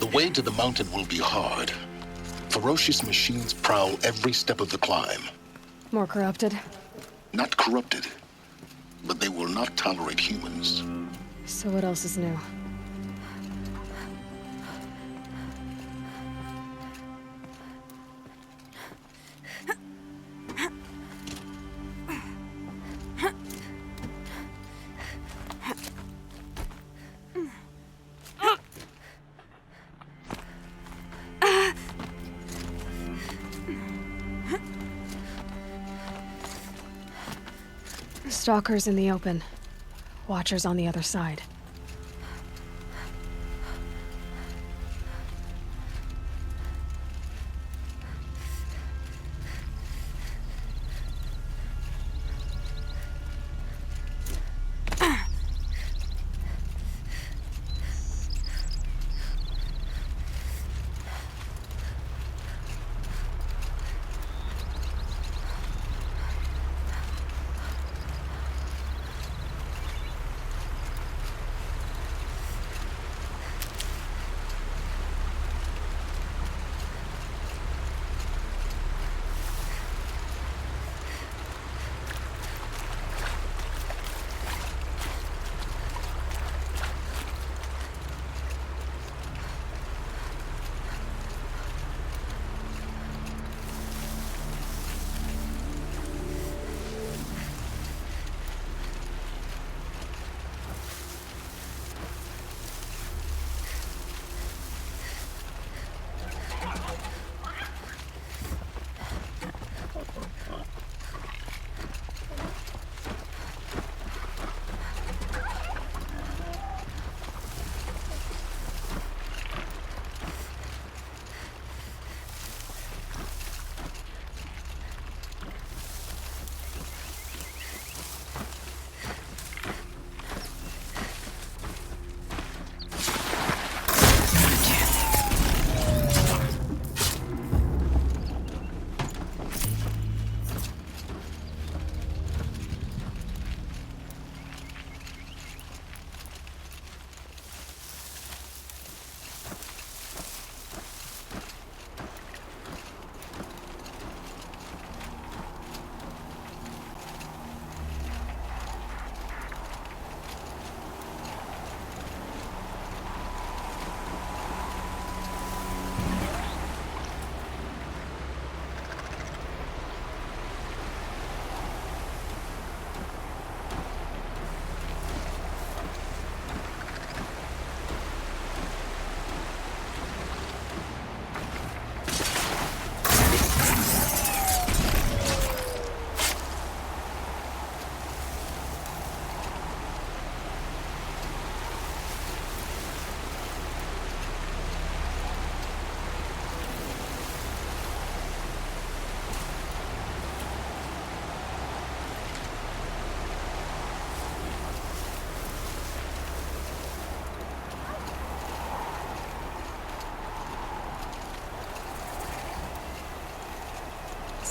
The way to the mountain will be hard. Ferocious machines prowl every step of the climb. More corrupted? Not corrupted, but they will not tolerate humans. So what else is new? Stalkers in the open. Watchers on the other side.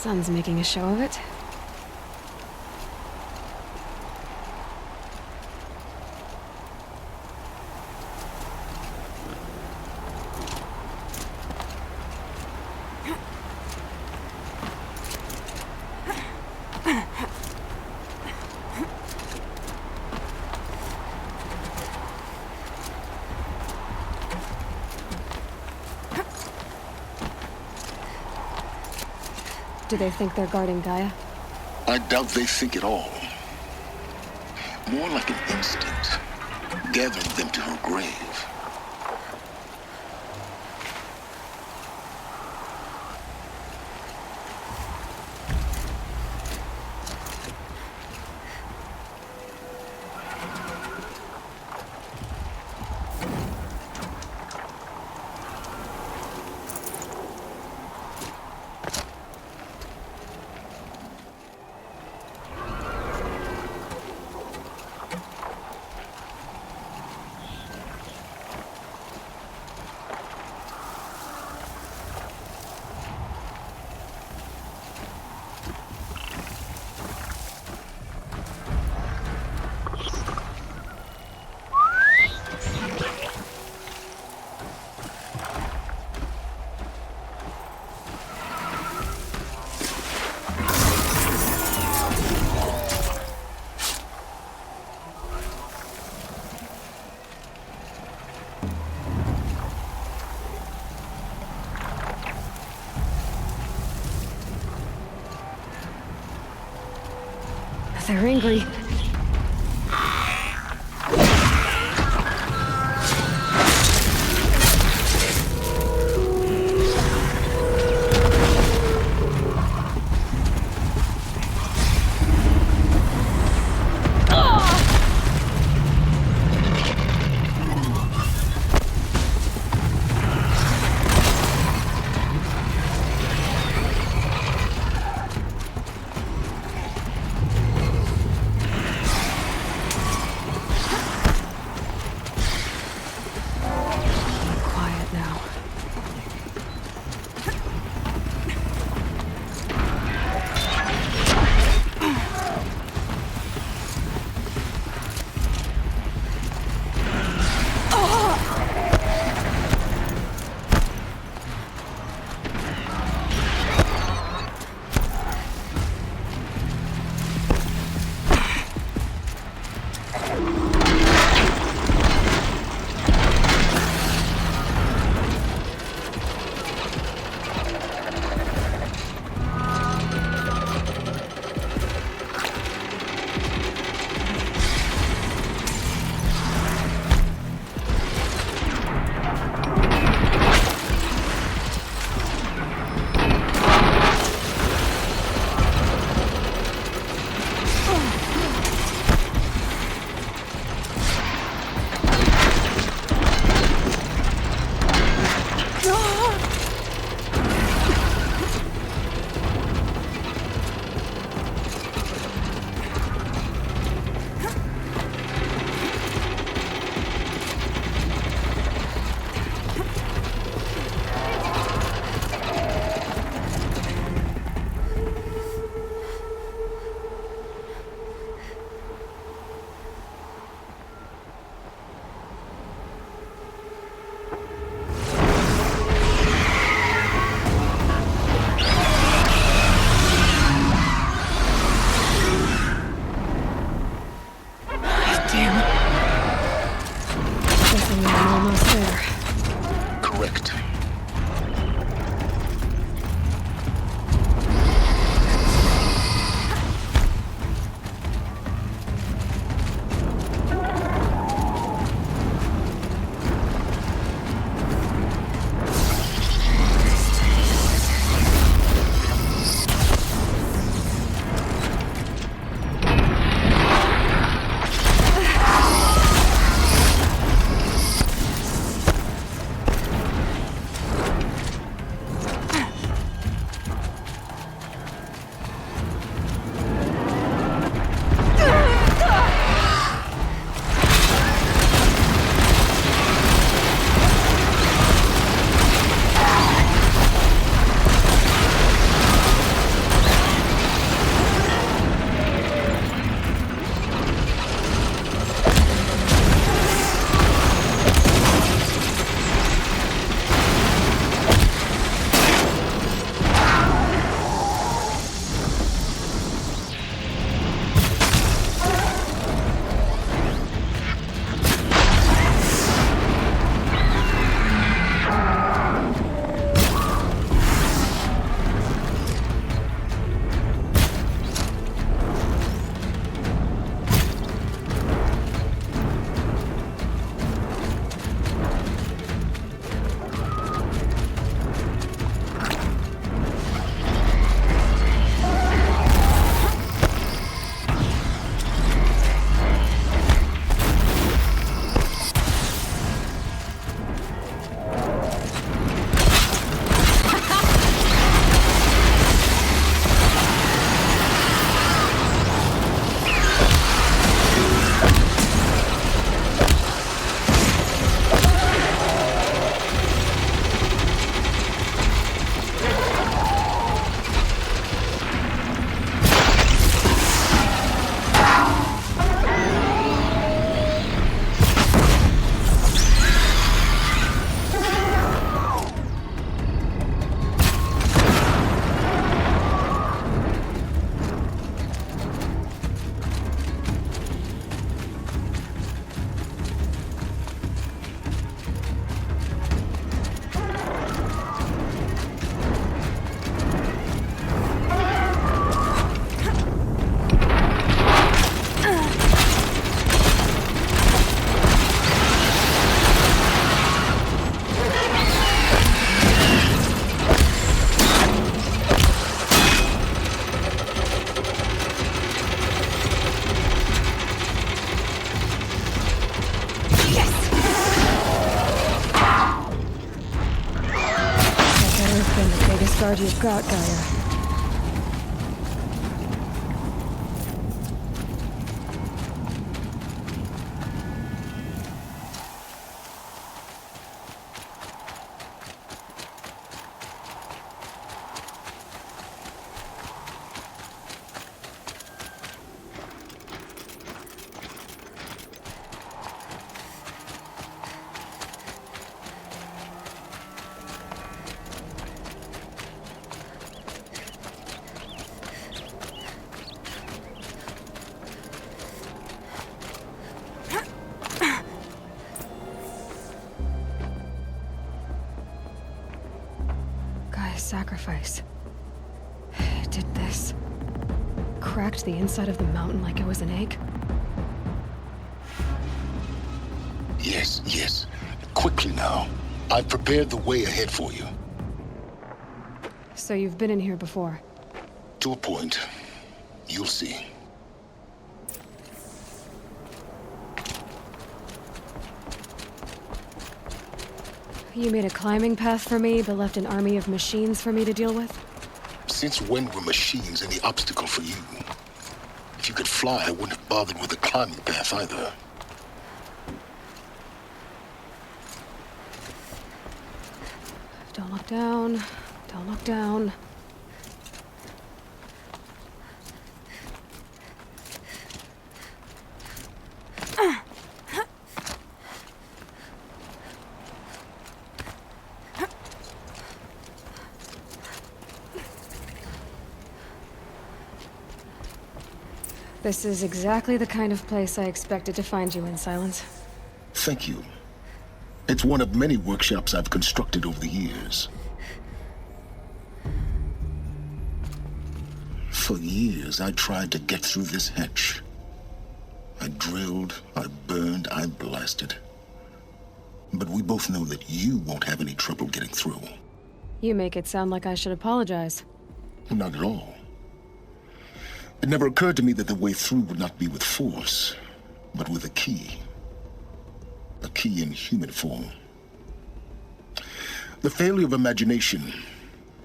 Sun's making a show of it. Do they think they're guarding Gaia? I doubt they think at all. More like an instinct, gathering them to her grave. They're angry. guard you've got, Gaia. Sacrifice. It did this. Cracked the inside of the mountain like it was an egg. Yes, yes. Quickly now. I've prepared the way ahead for you. So you've been in here before? To a point. You'll see. You made a climbing path for me, but left an army of machines for me to deal with? Since when were machines any obstacle for you? If you could fly, I wouldn't have bothered with a climbing path either. Don't look down. Don't look down. This is exactly the kind of place I expected to find you in, Silence. Thank you. It's one of many workshops I've constructed over the years. For years, I tried to get through this hatch. I drilled, I burned, I blasted. But we both know that you won't have any trouble getting through. You make it sound like I should apologize. Not at all. It never occurred to me that the way through would not be with force, but with a key. A key in human form. The failure of imagination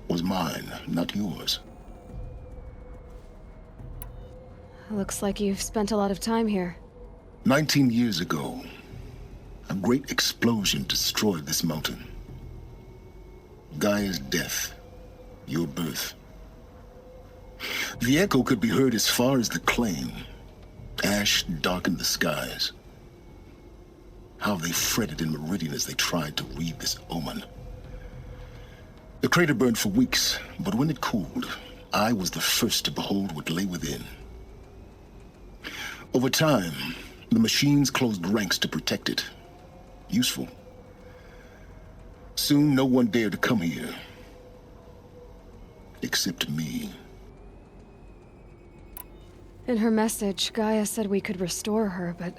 was mine, not yours. Looks like you've spent a lot of time here. 19 years ago, a great explosion destroyed this mountain. Gaia's death, your birth. The echo could be heard as far as the claim. Ash darkened the skies. How they fretted in Meridian as they tried to read this omen. The crater burned for weeks, but when it cooled, I was the first to behold what lay within. Over time, the machines closed ranks to protect it. Useful. Soon, no one dared to come here. Except me. In her message, Gaia said we could restore her, but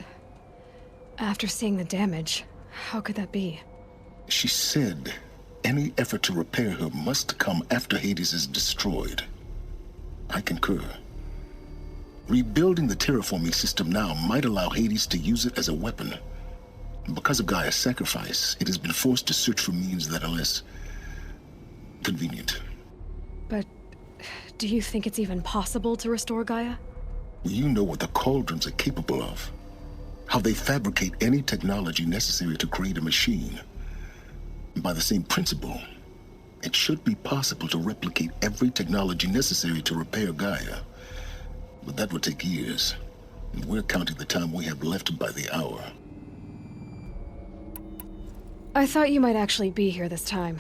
after seeing the damage, how could that be? She said any effort to repair her must come after Hades is destroyed. I concur. Rebuilding the terraforming system now might allow Hades to use it as a weapon. Because of Gaia's sacrifice, it has been forced to search for means that are less convenient. But do you think it's even possible to restore Gaia? You know what the cauldrons are capable of. How they fabricate any technology necessary to create a machine. By the same principle, it should be possible to replicate every technology necessary to repair Gaia. But that would take years. And we're counting the time we have left by the hour. I thought you might actually be here this time.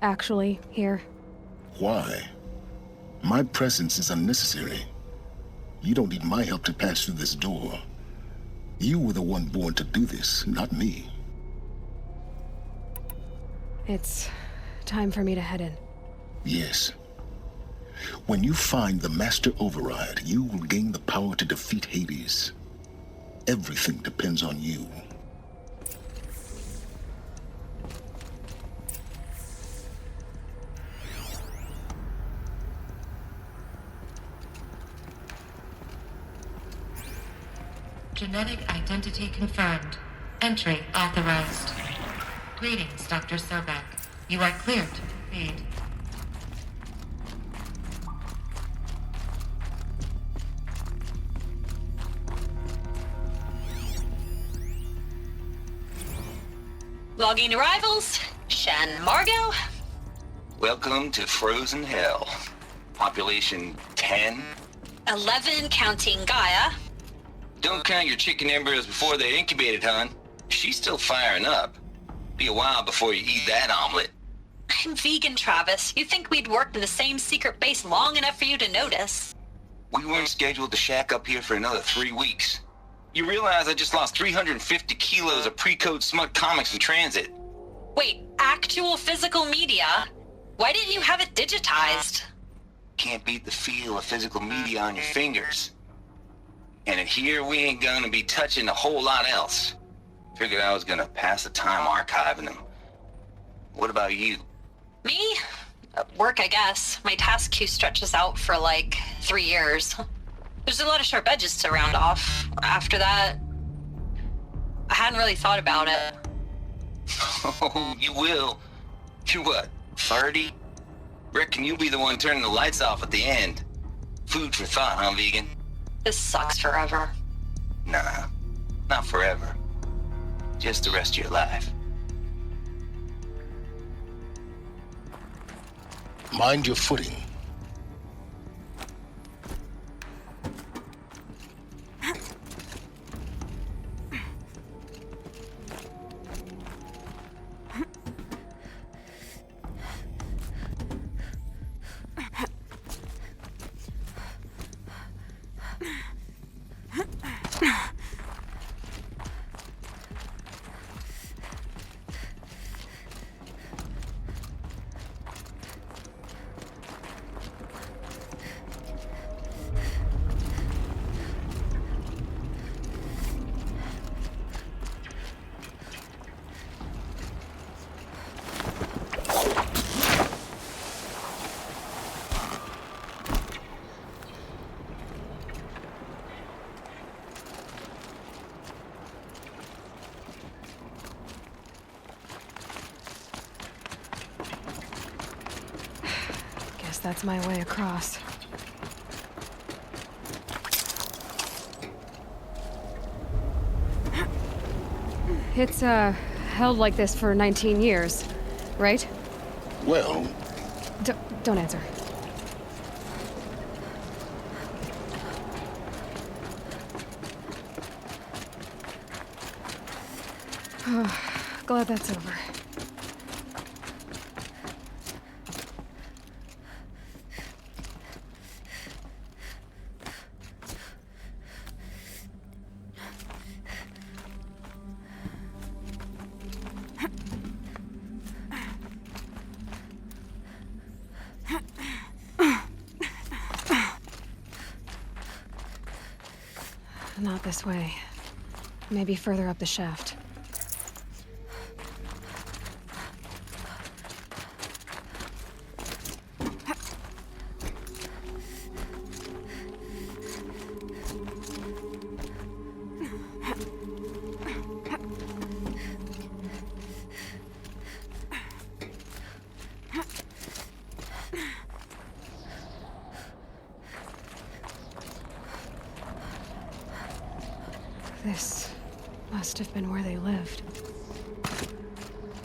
Actually, here. Why? My presence is unnecessary. You don't need my help to pass through this door. You were the one born to do this, not me. It's time for me to head in. Yes. When you find the Master Override, you will gain the power to defeat Hades. Everything depends on you. Genetic identity confirmed. Entry authorized. Greetings, Dr. Sobek. You are cleared to proceed. Logging arrivals. Shen Margot. Welcome to Frozen Hell. Population 10. 11 counting Gaia. Don't count your chicken embryos before they're incubated, hon. She's still firing up. Be a while before you eat that omelet. I'm vegan, Travis. You think we'd worked in the same secret base long enough for you to notice? We weren't scheduled to shack up here for another 3 weeks. You realize I just lost 350 kilos of pre-code smut comics in transit. Wait, actual physical media? Why didn't you have it digitized? Can't beat the feel of physical media on your fingers. And in here, we ain't gonna be touching a whole lot else. Figured I was gonna pass the time archiving them. What about you? Me? Work, I guess. My task queue stretches out for like 3 years. There's a lot of sharp edges to round off. After that, I hadn't really thought about it. Oh, you will. You're what, 30? Reckon you'll be the one turning the lights off at the end. Food for thought, huh, vegan? This sucks forever. Nah, not forever. Just the rest of your life. Mind your footing. That's my way across. It's, held like this for 19 years, right? Well... Don't answer. Glad that's over. Not this way. Maybe further up the shaft. This must have been where they lived.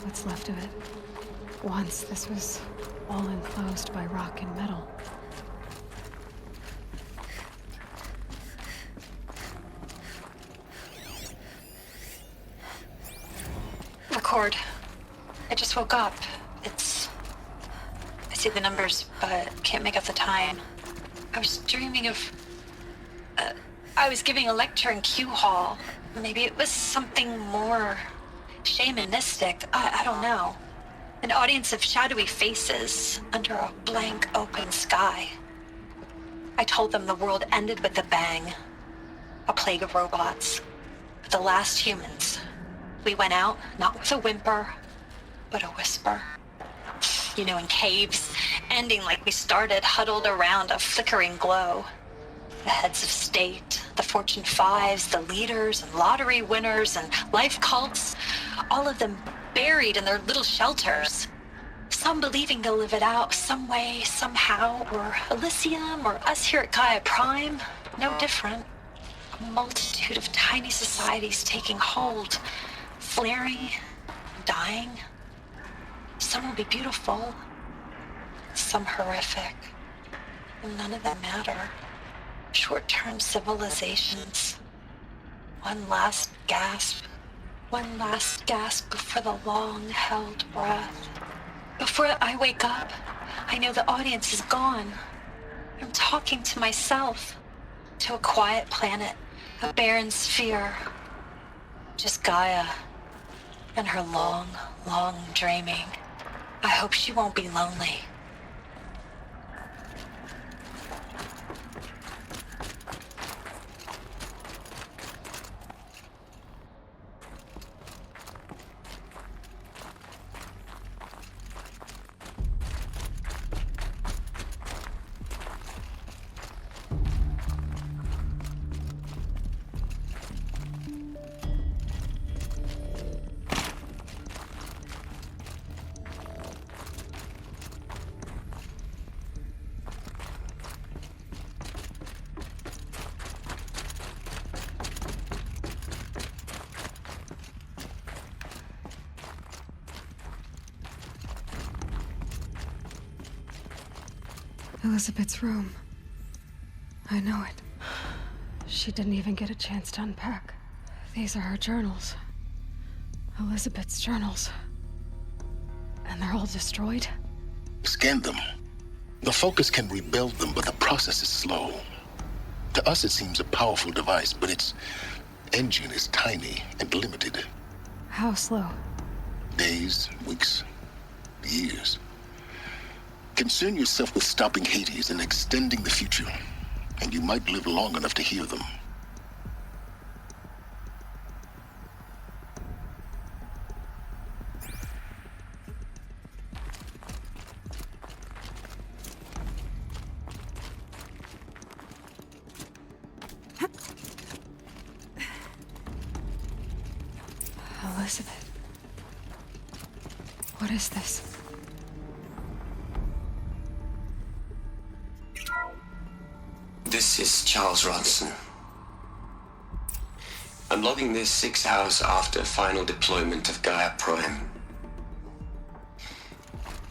What's left of it. Once this was all enclosed by rock and metal. Record. I just woke up. I see the numbers, but can't make out the time. I was dreaming of... I was giving a lecture in Q Hall. Maybe it was something more shamanistic. I don't know. An audience of shadowy faces under a blank open sky. I told them the world ended with a bang. A plague of robots. The last humans. We went out, not with a whimper, but a whisper. You know, in caves, ending like we started, huddled around a flickering glow. The heads of state, the Fortune 5s, the leaders and lottery winners and life cults, all of them buried in their little shelters. Some believing they'll live it out some way, somehow, or Elysium, or us here at Gaia Prime, no different. A multitude of tiny societies taking hold, flaring, dying. Some will be beautiful, some horrific, and none of them matter. Short-term civilizations. One last gasp before the long-held breath. Before I wake up, I know the audience is gone. I'm talking to myself, to a quiet planet, a barren sphere. Just Gaia and her long, long dreaming. I hope she won't be lonely. Elizabeth's room. I know it. She didn't even get a chance to unpack. These are her journals. Elizabeth's journals. And they're all destroyed? Scan them. The Focus can rebuild them, but the process is slow. To us, it seems a powerful device, but its engine is tiny and limited. How slow? Days, weeks, years. Concern yourself with stopping Hades and extending the future, and you might live long enough to hear them. Elizabeth. What is this? This is Charles Ronson. I'm logging this 6 hours after final deployment of Gaia Prime.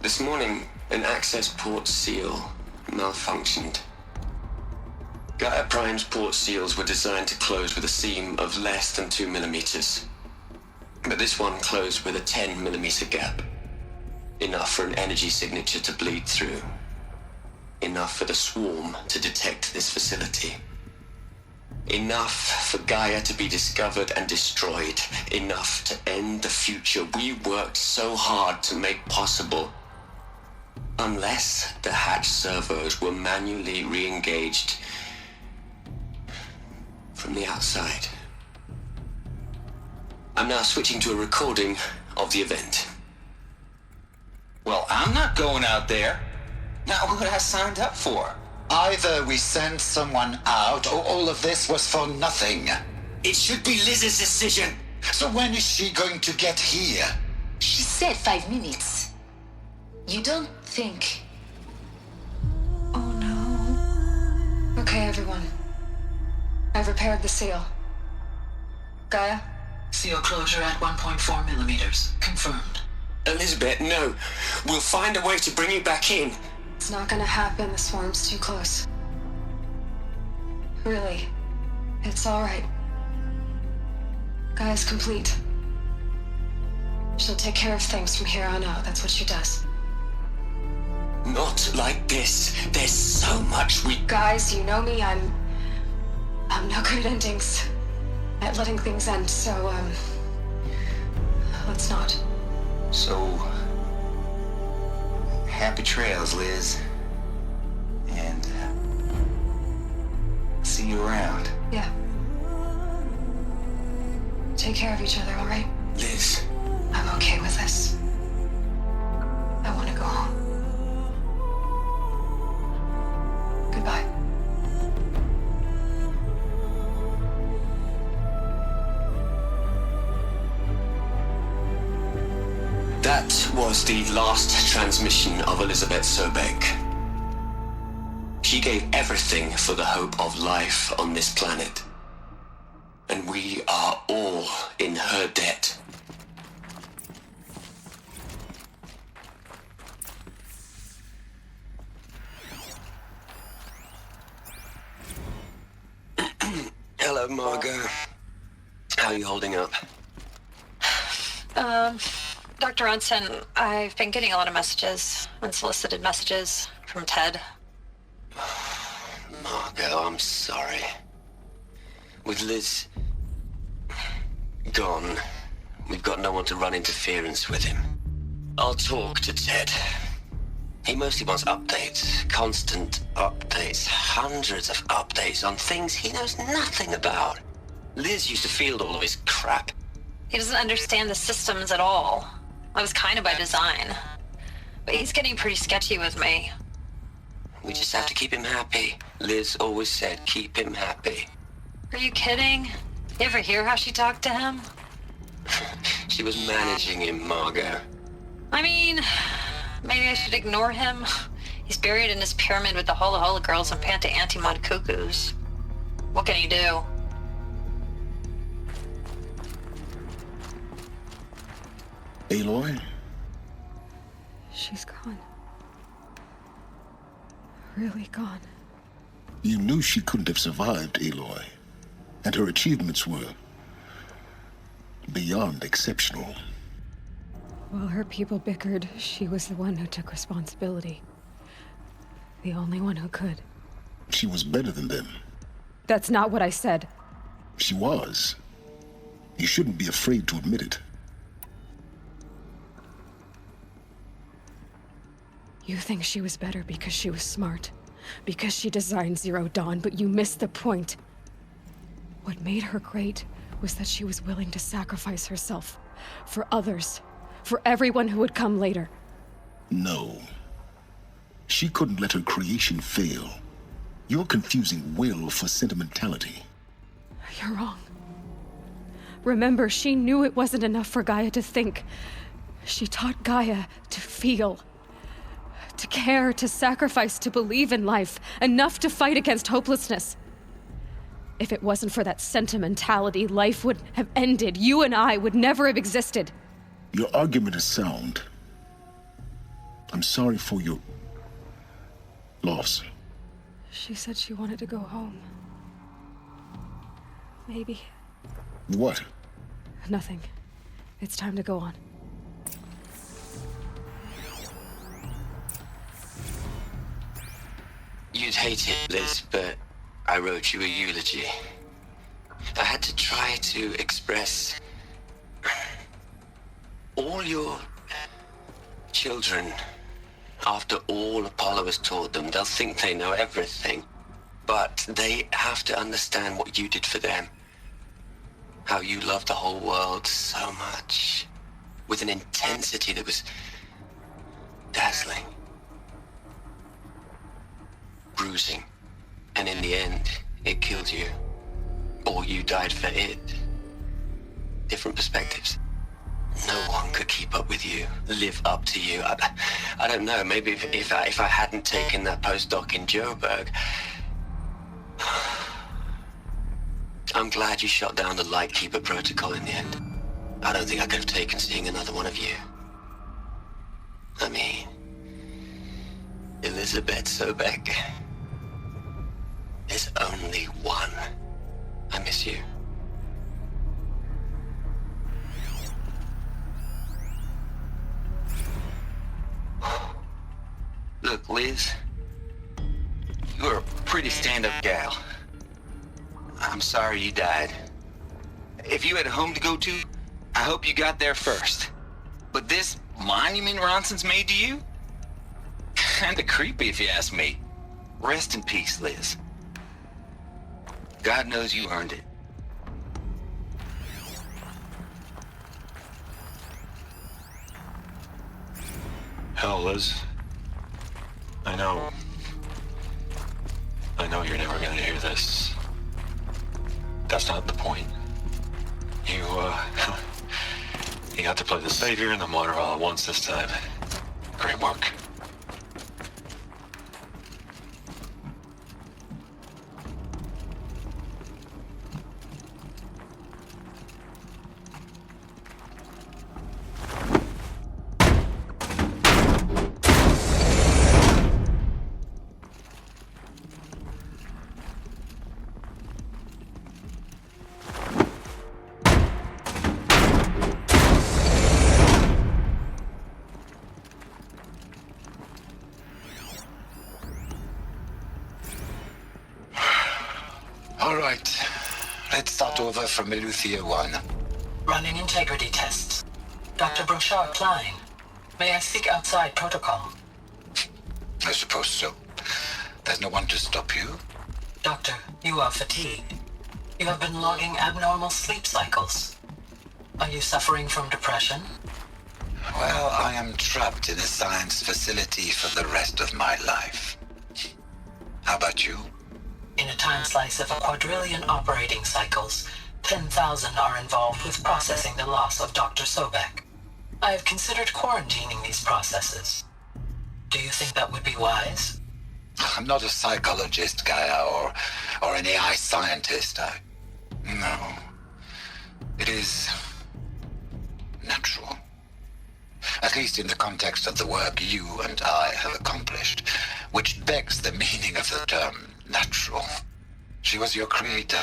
This morning, an access port seal malfunctioned. Gaia Prime's port seals were designed to close with a seam of less than 2 millimeters. But this one closed with a 10 millimeter gap. Enough for an energy signature to bleed through. Enough for the swarm to detect this facility. Enough for Gaia to be discovered and destroyed. Enough to end the future we worked so hard to make possible. Unless the hatch servos were manually re-engaged from the outside. I'm now switching to a recording of the event. Well, I'm not going out there. Not what I signed up for. Either we send someone out, or all of this was for nothing. It should be Liz's decision. So when is she going to get here? She said 5 minutes. You don't think... Oh no. Okay, everyone. I've repaired the seal. Gaia? Seal closure at 1.4 millimeters. Confirmed. Elizabeth, no. We'll find a way to bring you back in. It's not gonna happen. The swarm's too close. Really. It's alright. Gaia's complete. She'll take care of things from here on out. That's what she does. Not like this. There's so much we... Guys, you know me. I'm no good at endings. At letting things end, so, let's not. So, happy trails, Liz. And see you around. Yeah. Take care of each other, all right? Liz. I'm okay with this. I want to go home. Goodbye. That was the last transmission of Elizabeth Sobek. She gave everything for the hope of life on this planet. And we are all in her debt. you holding up? Dr. Ronson, I've been getting a lot of messages, unsolicited messages from Ted. Margot, I'm sorry. With Liz gone, we've got no one to run interference with him. I'll talk to Ted. He mostly wants updates, constant updates, hundreds of updates on things he knows nothing about. Liz used to field all of his crap. He doesn't understand the systems at all. That was kind of by design. But he's getting pretty sketchy with me. We just have to keep him happy. Liz always said keep him happy. Are you kidding? You ever hear how she talked to him? She was managing him, Margot. I mean, maybe I should ignore him. He's buried in his pyramid with the Hola Hola girls and Panta Antimod cuckoos. What can he do? Aloy? She's gone. Really gone. You knew she couldn't have survived, Aloy. And her achievements were beyond exceptional. While her people bickered, she was the one who took responsibility. The only one who could. She was better than them. That's not what I said. She was. You shouldn't be afraid to admit it. You think she was better because she was smart, because she designed Zero Dawn, but you missed the point. What made her great was that she was willing to sacrifice herself for others, for everyone who would come later. No. She couldn't let her creation fail. You're confusing will for sentimentality. You're wrong. Remember, she knew it wasn't enough for Gaia to think. She taught Gaia to feel. To care, to sacrifice, to believe in life, enough to fight against hopelessness. If it wasn't for that sentimentality, life would have ended. You and I would never have existed. Your argument is sound. I'm sorry for your loss. She said she wanted to go home. Maybe. What? Nothing. It's time to go on. You'd hate it, Liz, but I wrote you a eulogy. I had to try to express all your children. After all Apollo has taught them, they'll think they know everything. But they have to understand what you did for them. How you loved the whole world so much. With an intensity that was dazzling. Bruising. And in the end, it killed you. Or you died for it. Different perspectives. No one could keep up with you, live up to you. I don't know, maybe if I hadn't taken that postdoc in Joburg. I'm glad you shot down the Lightkeeper protocol in the end. I don't think I could have taken seeing another one of you. I mean, Elizabeth Sobek. There's only one. I miss you. Look, Liz, you're a pretty stand-up gal. I'm sorry you died. If you had a home to go to, I hope you got there first. But this monument Ronson's made to you? Kinda creepy if you ask me. Rest in peace, Liz. God knows you earned it. Hell, Liz. I know you're never gonna hear this. That's not the point. You got to play the savior and the martyr all at once this time. Great work. from Eleuthia 1. Running integrity tests. Dr. Brochard Klein, may I speak outside protocol? I suppose so. There's no one to stop you. Doctor, you are fatigued. You have been logging abnormal sleep cycles. Are you suffering from depression? Well, I am trapped in a science facility for the rest of my life. How about you? In a time slice of a quadrillion operating cycles, 10,000 are involved with processing the loss of Dr. Sobek. I have considered quarantining these processes. Do you think that would be wise? I'm not a psychologist, Gaia, or an AI scientist. No. It is natural. At least in the context of the work you and I have accomplished, which begs the meaning of the term natural. She was your creator,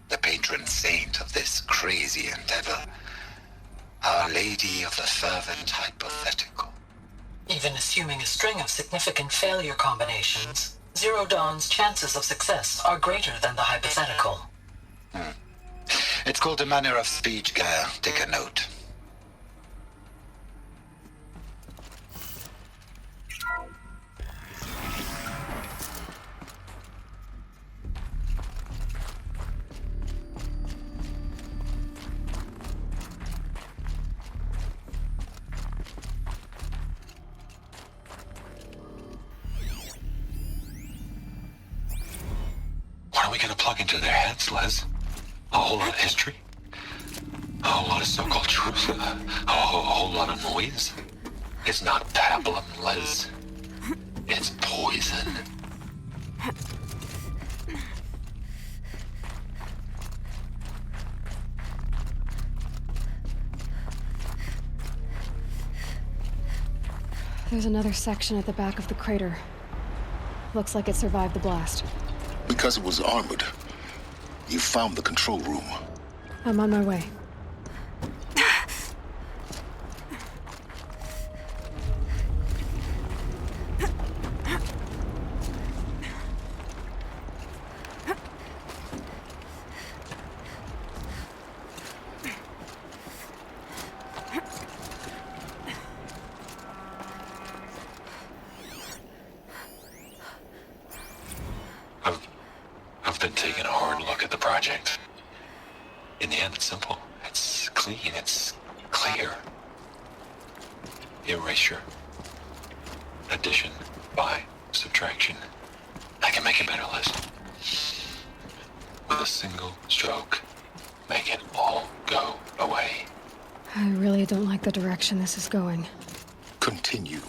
the patron saint of this crazy endeavor, Our Lady of the Fervent Hypothetical. Even assuming a string of significant failure combinations, Zero Dawn's chances of success are greater than the hypothetical. It's called a manner of speech, Gaia. Take a note. What are we gonna plug into their heads, Les? A whole lot of history? A whole lot of so-called truth? A whole lot of noise? It's not pablum, Les. It's poison. There's another section at the back of the crater. Looks like it survived the blast. Because it was armored. You found the control room. I'm on my way. I've been taking a hard look at the project. In the end, it's simple. It's clean. It's clear. Erasure. Addition. By. Subtraction. I can make a better list. With a single stroke. Make it all go away. I really don't like the direction this is going. Continue.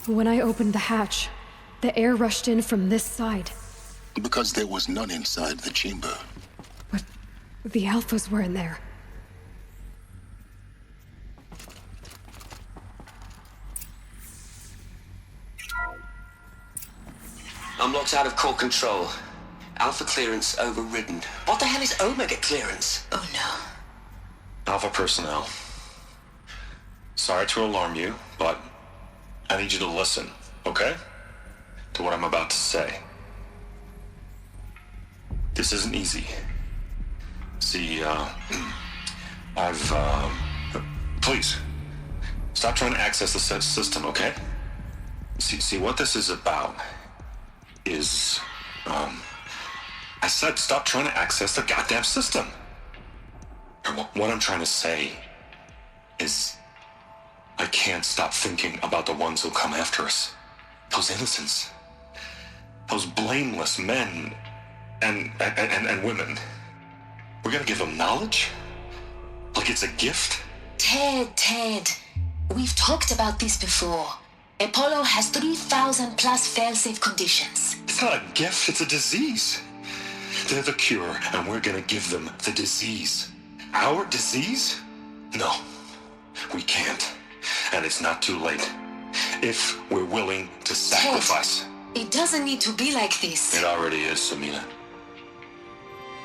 When I opened the hatch, the air rushed in from this side. Because there was none inside the chamber. But the alphas were in there. I'm locked out of core control. Alpha clearance overridden. What the hell is Omega clearance? Oh no. Alpha personnel. Sorry to alarm you, but I need you to listen, okay? To what I'm about to say. This isn't easy. See, please, stop trying to access the system, okay? See, what this is about is, I said stop trying to access the goddamn system. And what I'm trying to say is, I can't stop thinking about the ones who'll come after us. Those innocents. those blameless men and women. We're gonna give them knowledge? Like it's a gift? Ted, we've talked about this before. Apollo has 3,000 plus fail-safe conditions. It's not a gift, it's a disease. They're the cure, and we're gonna give them the disease. Our disease? No, we can't. And it's not too late. If we're willing to sacrifice. Ted, it doesn't need to be like this. It already is, Samina.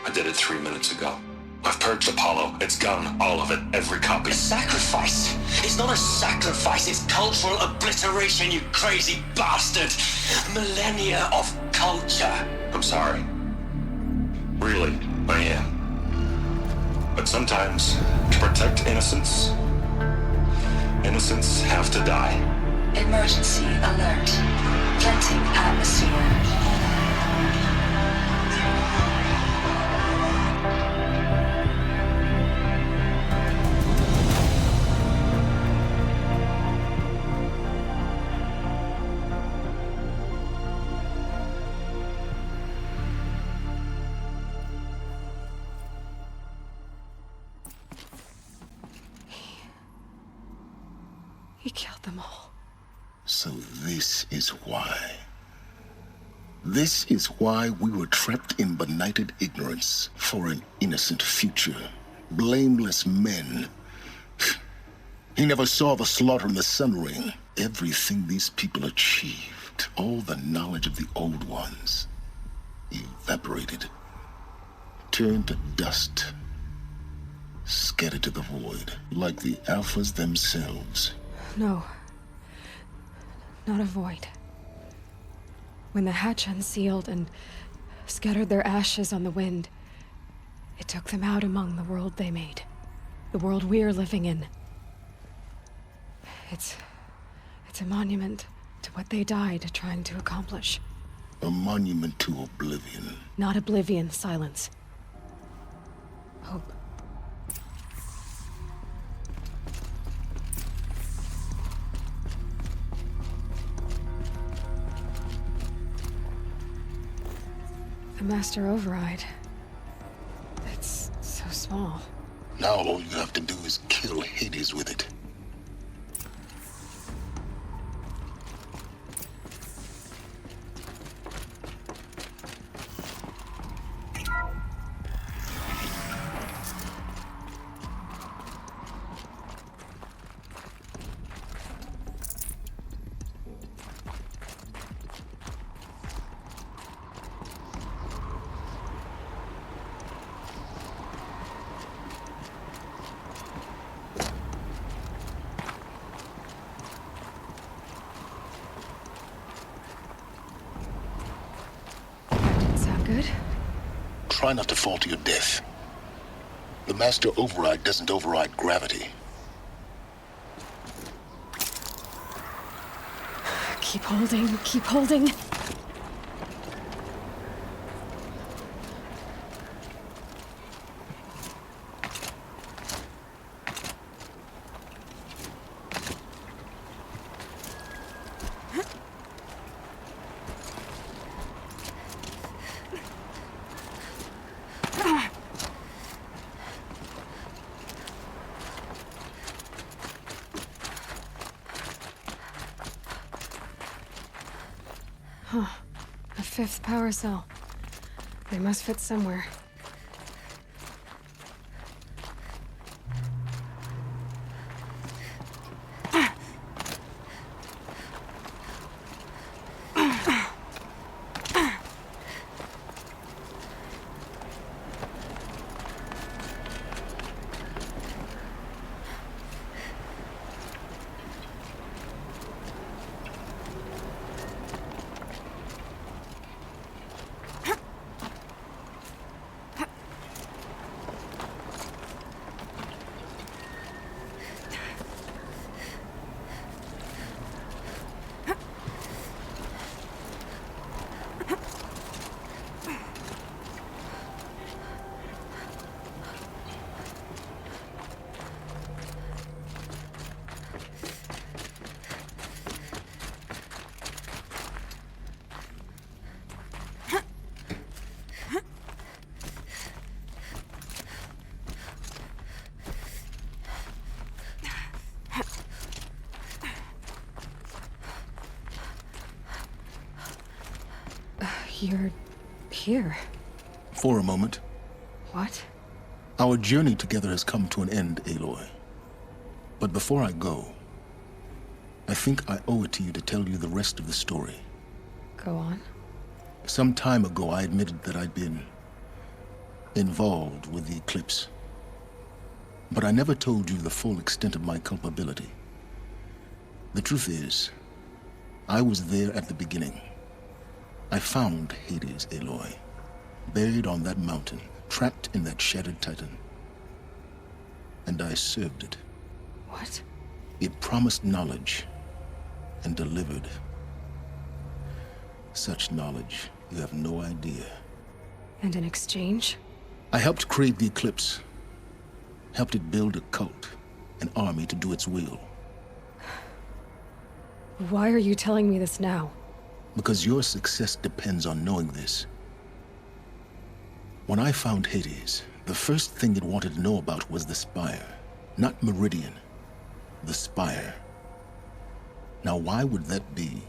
I did it 3 minutes ago. I've purged Apollo. It's gone. All of it. Every copy. A sacrifice? It's not a sacrifice, it's cultural obliteration, you crazy bastard! Millennia of culture! I'm sorry. Really, I am. But sometimes, to protect innocence, innocents have to die. Emergency alert. Planting atmosphere. He killed them all. So this is why. This is why we were trapped in benighted ignorance for an innocent future. Blameless men. He never saw the slaughter in the Sun Ring. Everything these people achieved, all the knowledge of the old ones, evaporated, turned to dust, scattered to the void, like the Alphas themselves. No. Not a void. When the hatch unsealed and scattered their ashes on the wind, it took them out among the world they made. The world we're living in. It's a monument to what they died trying to accomplish. A monument to oblivion. Not oblivion, silence. Hope. The Master Override. It's so small. Now all you have to do is kill Hades with it. Good. Try not to fall to your death. The Master Override doesn't override gravity. Keep holding, keep holding. Huh. A fifth power cell. They must fit somewhere. You're here. For a moment. What? Our journey together has come to an end, Aloy. But before I go, I think I owe it to you to tell you the rest of the story. Go on. Some time ago, I admitted that I'd been involved with the eclipse. But I never told you the full extent of my culpability. The truth is, I was there at the beginning. I found Hades, Aloy, buried on that mountain, trapped in that shattered titan. And I served it. What? It promised knowledge and delivered. Such knowledge, you have no idea. And in exchange? I helped create the eclipse. Helped it build a cult, an army to do its will. Why are you telling me this now? Because your success depends on knowing this. When I found Hades, the first thing it wanted to know about was the Spire. Not Meridian. The Spire. Now, why would that be?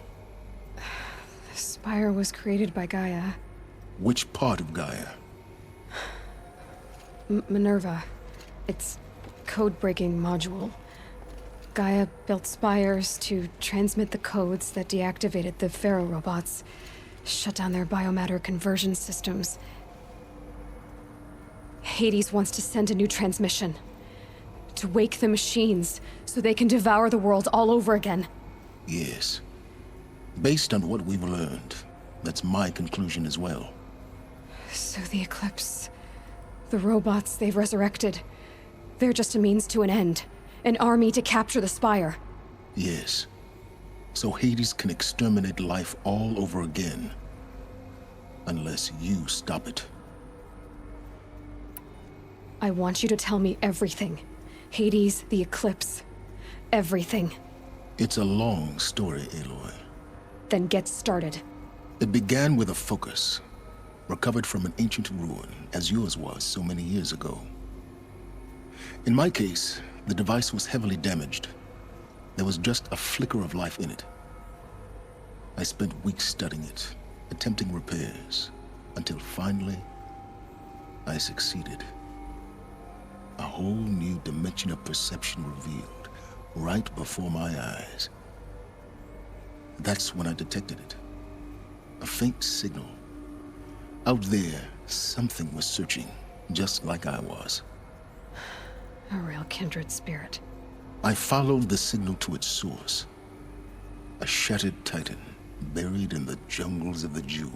The Spire was created by Gaia. Which part of Gaia? Minerva. Its code-breaking module. Gaia built spires to transmit the codes that deactivated the Pharaoh robots, shut down their biomatter conversion systems. Hades wants to send a new transmission. To wake the machines, so they can devour the world all over again. Yes. Based on what we've learned, that's my conclusion as well. So the Eclipse, the robots they've resurrected, they're just a means to an end. An army to capture the Spire. Yes. So Hades can exterminate life all over again. Unless you stop it. I want you to tell me everything. Hades, the Eclipse. Everything. It's a long story, Aloy. Then get started. It began with a focus. Recovered from an ancient ruin, as yours was so many years ago. In my case, the device was heavily damaged. There was just a flicker of life in it. I spent weeks studying it, attempting repairs, until finally, I succeeded. A whole new dimension of perception revealed, right before my eyes. That's when I detected it. A faint signal. Out there, something was searching, just like I was. A real kindred spirit. I followed the signal to its source. A shattered titan, buried in the jungles of the Jewel.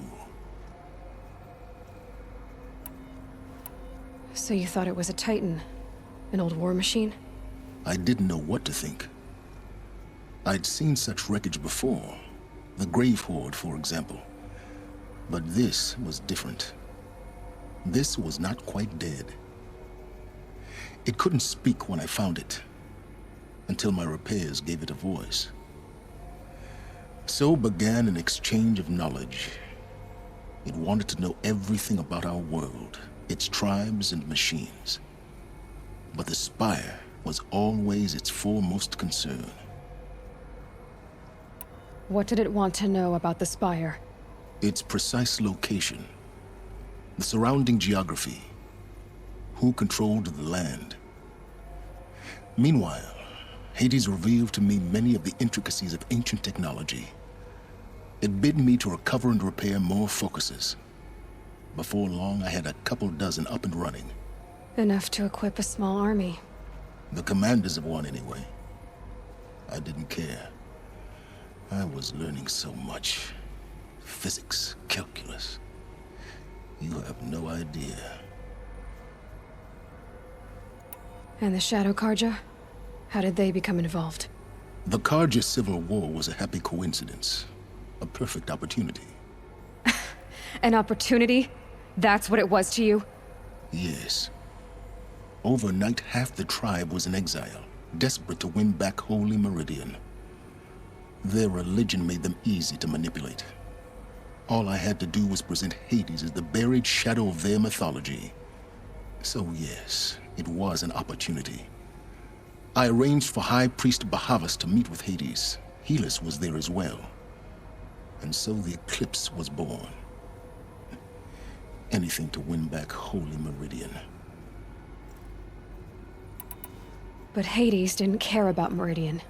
So you thought it was a titan? An old war machine? I didn't know what to think. I'd seen such wreckage before. The Grave Horde, for example. But this was different. This was not quite dead. It couldn't speak when I found it, until my repairs gave it a voice. So began an exchange of knowledge. It wanted to know everything about our world, its tribes and machines. But the Spire was always its foremost concern. What did it want to know about the Spire? Its precise location, the surrounding geography, who controlled the land. Meanwhile, Hades revealed to me many of the intricacies of ancient technology. It bid me to recover and repair more focuses. Before long, I had a couple dozen up and running. Enough to equip a small army. The commanders of one, anyway. I didn't care. I was learning so much. Physics, calculus. You have no idea. And the Shadow Karja? How did they become involved? The Karja Civil War was a happy coincidence. A perfect opportunity. An opportunity? That's what it was to you? Yes. Overnight, half the tribe was in exile, desperate to win back Holy Meridian. Their religion made them easy to manipulate. All I had to do was present Hades as the buried shadow of their mythology. So yes, it was an opportunity. I arranged for High Priest Bahavas to meet with Hades. Helis was there as well. And so the Eclipse was born. anything to win back Holy Meridian. But Hades didn't care about Meridian.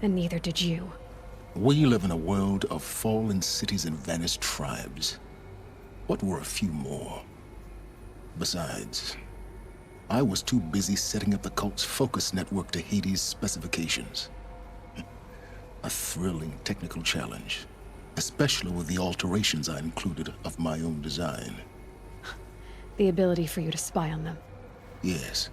And neither did you. We live in a world of fallen cities and vanished tribes. What were a few more? Besides, I was too busy setting up the cult's focus network to Hades' specifications. A thrilling technical challenge, especially with the alterations I included of my own design. The ability for you to spy on them. Yes.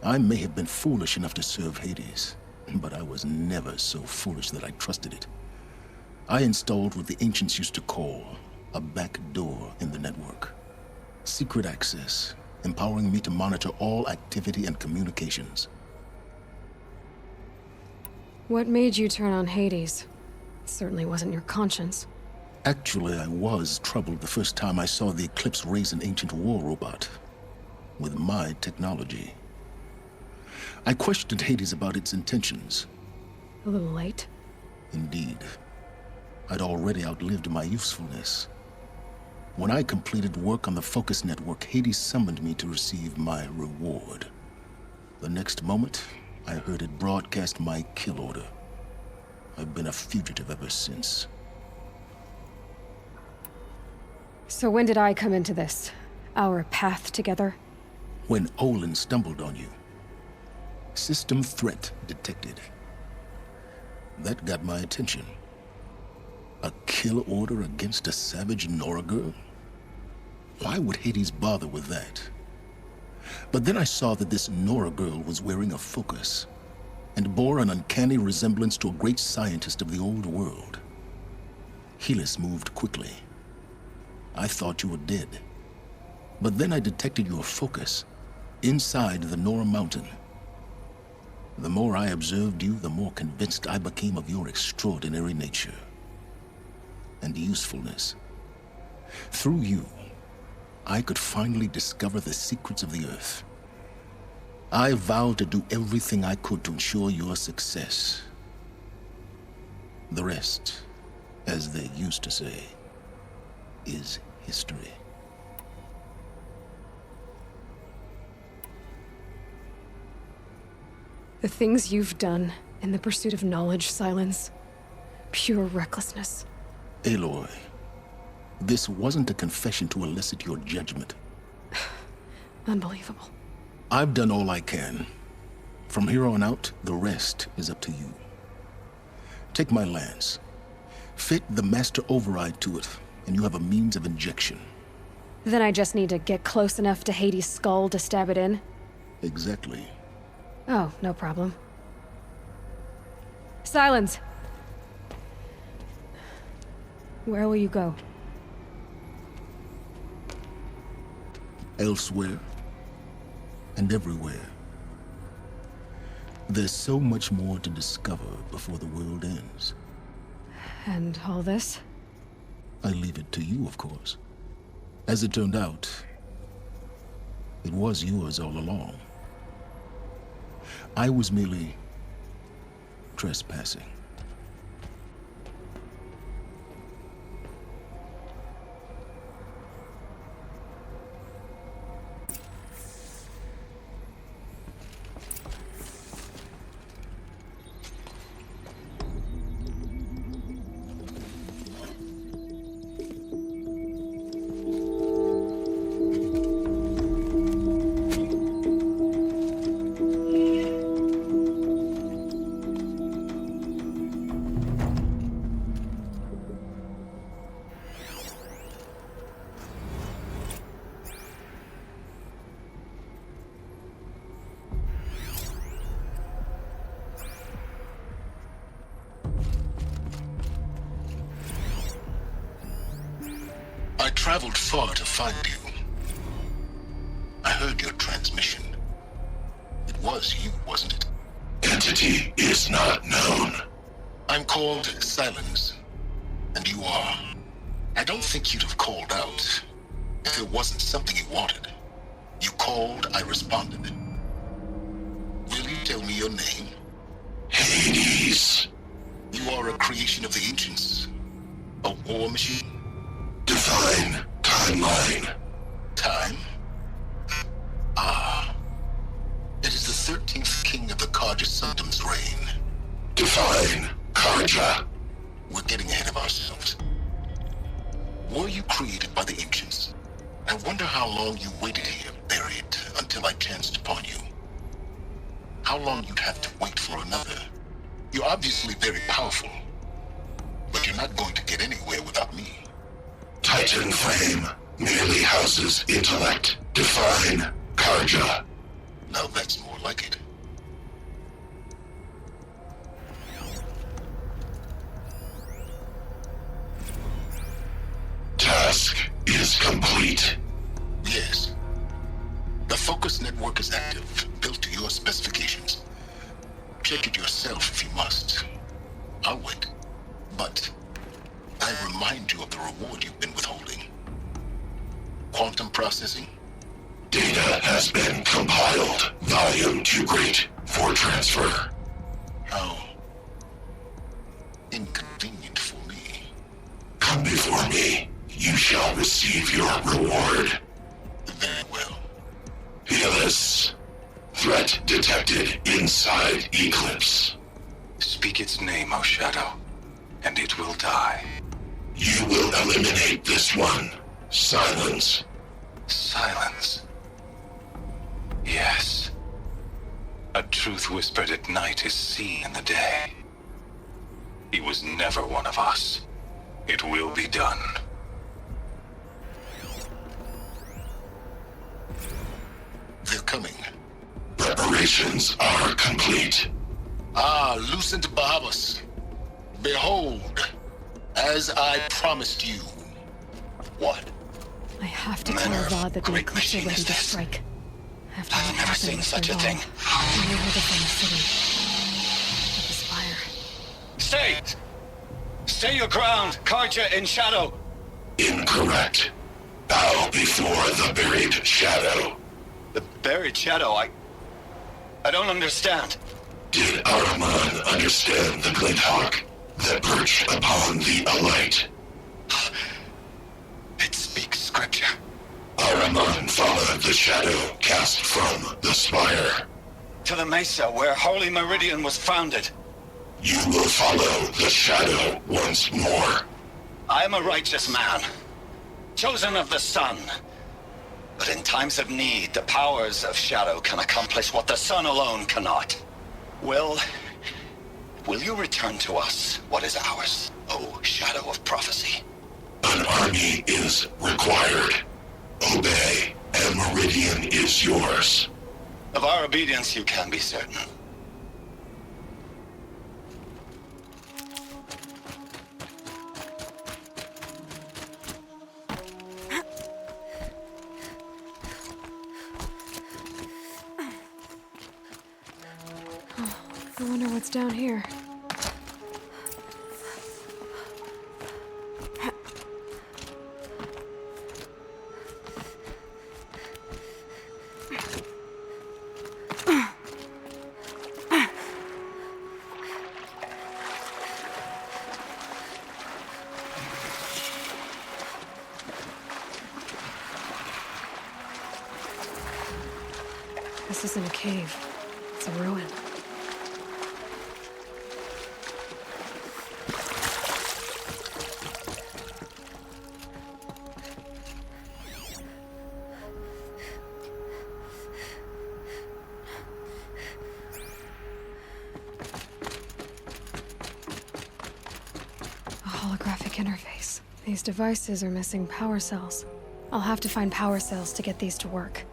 I may have been foolish enough to serve Hades, but I was never so foolish that I trusted it. I installed what the ancients used to call a back door in the network. Secret access, empowering me to monitor all activity and communications. What made you turn on Hades? It certainly wasn't your conscience. Actually, I was troubled the first time I saw the Eclipse raise an ancient war robot with my technology. I questioned Hades about its intentions. A little late? Indeed. I'd already outlived my usefulness. When I completed work on the Focus Network, Hades summoned me to receive my reward. The next moment, I heard it broadcast my kill order. I've been a fugitive ever since. So when did I come into this? Our path together? When Olin stumbled on you. System threat detected. That got my attention. A kill order against a savage Nora girl? Why would Hades bother with that? But then I saw that this Nora girl was wearing a focus, and bore an uncanny resemblance to a great scientist of the old world. Helis moved quickly. I thought you were dead. But then I detected your focus inside the Nora mountain. The more I observed you, the more convinced I became of your extraordinary nature and usefulness. Through you, I could finally discover the secrets of the Earth. I vowed to do everything I could to ensure your success. The rest, as they used to say, is history. The things you've done in the pursuit of knowledge, Silence. Pure recklessness. Aloy, this wasn't a confession to elicit your judgment. Unbelievable. I've done all I can. From here on out, the rest is up to you. Take my lance. Fit the master override to it, and you have a means of injection. Then I just need to get close enough to Hades' skull to stab it in? Exactly. Oh, no problem. Silence! Where will you go? Elsewhere. And everywhere. There's so much more to discover before the world ends. And all this? I leave it to you, of course. As it turned out, it was yours all along. I was merely trespassing. I traveled far to find you. I heard your transmission. It was you, wasn't it? Entity is not known. I'm called Silence, and you are. I don't think you'd have called out if it wasn't something you wanted. You called, I responded. Will you tell me your name? Hades. You are a creation of the ancients. A war machine? Divine time timeline. Time? Ah. It is the 13th king of the Karja Sanctum's reign. Define Karja. We're getting ahead of ourselves. Were you created by the ancients? I wonder how long you waited here, buried, until I chanced upon you. How long you'd have to wait for another. You're obviously very powerful, but you're not going to get anywhere without me. Titan Flame merely houses intellect. Define Karja. Now that's more like it. Task is complete. Yes. The focus network is active, built to your specifications. Check it yourself if you must. I'll wait. But I remind you of the reward you've been withholding. Quantum processing? Data has been compiled. Volume too great for transfer. How inconvenient for me. Come before me. You shall receive your reward. Very well. Helis. Threat detected inside Eclipse. Speak its name, O Shadow, and it will die. You will eliminate this one. Silence. Silence. Yes. A truth whispered at night is seen in the day. He was never one of us. It will be done. They're coming. Preparations are complete. Ah, Lucent Bahabas. Behold, as I promised you. What? I have to tell Manner of Rod that the great Eclipse are machine ready is to this? strike. After I've what never happened seen with such a Revolve, thing. we will defend the city. With the spire. Stay! Stay your ground, Karja in shadow! Incorrect. Bow before the buried shadow. The buried shadow, I don't understand. Did Ahriman understand the Glinthawk that perched upon the alight? It speaks scripture. Ahriman followed the shadow cast from the spire. To the mesa where Holy Meridian was founded. You will follow the shadow once more. I am a righteous man, chosen of the sun. But in times of need, the powers of shadow can accomplish what the sun alone cannot. Will you return to us what is ours, O Shadow of Prophecy? An army is required. Obey, and Meridian is yours. Of our obedience you can be certain. I wonder what's down here. This isn't a cave. It's a ruin. Interface. These devices are missing power cells. I'll have to find power cells to get these to work.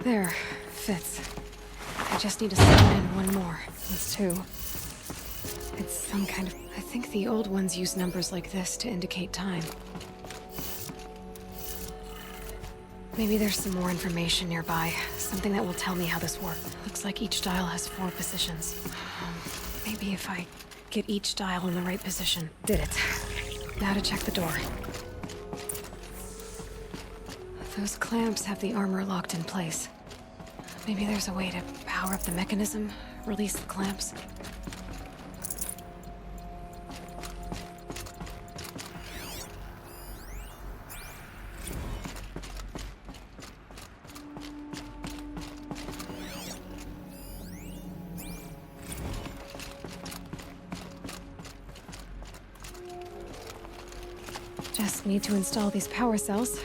There. Fits. I just need to slot in one more. That's two. It's some kind of... I think the old ones use numbers like this to indicate time. Maybe there's some more information nearby. Something that will tell me how this works. Looks like each dial has 4 positions. Maybe if I get each dial in the right position. Did it. Now to check the door. Those clamps have the armor locked in place. Maybe there's a way to power up the mechanism, release the clamps. Just need to install these power cells.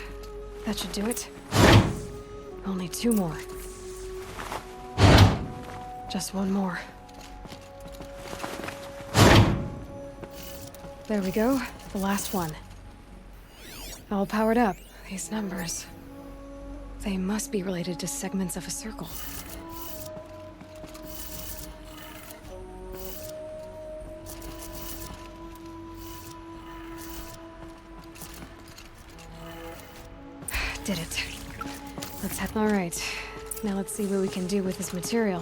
That should do it. Only 2 more. Just 1 more. There we go. The last one. All powered up. These numbers. They must be related to segments of a circle. Did it. Let's head. All right. Now let's see what we can do with this material.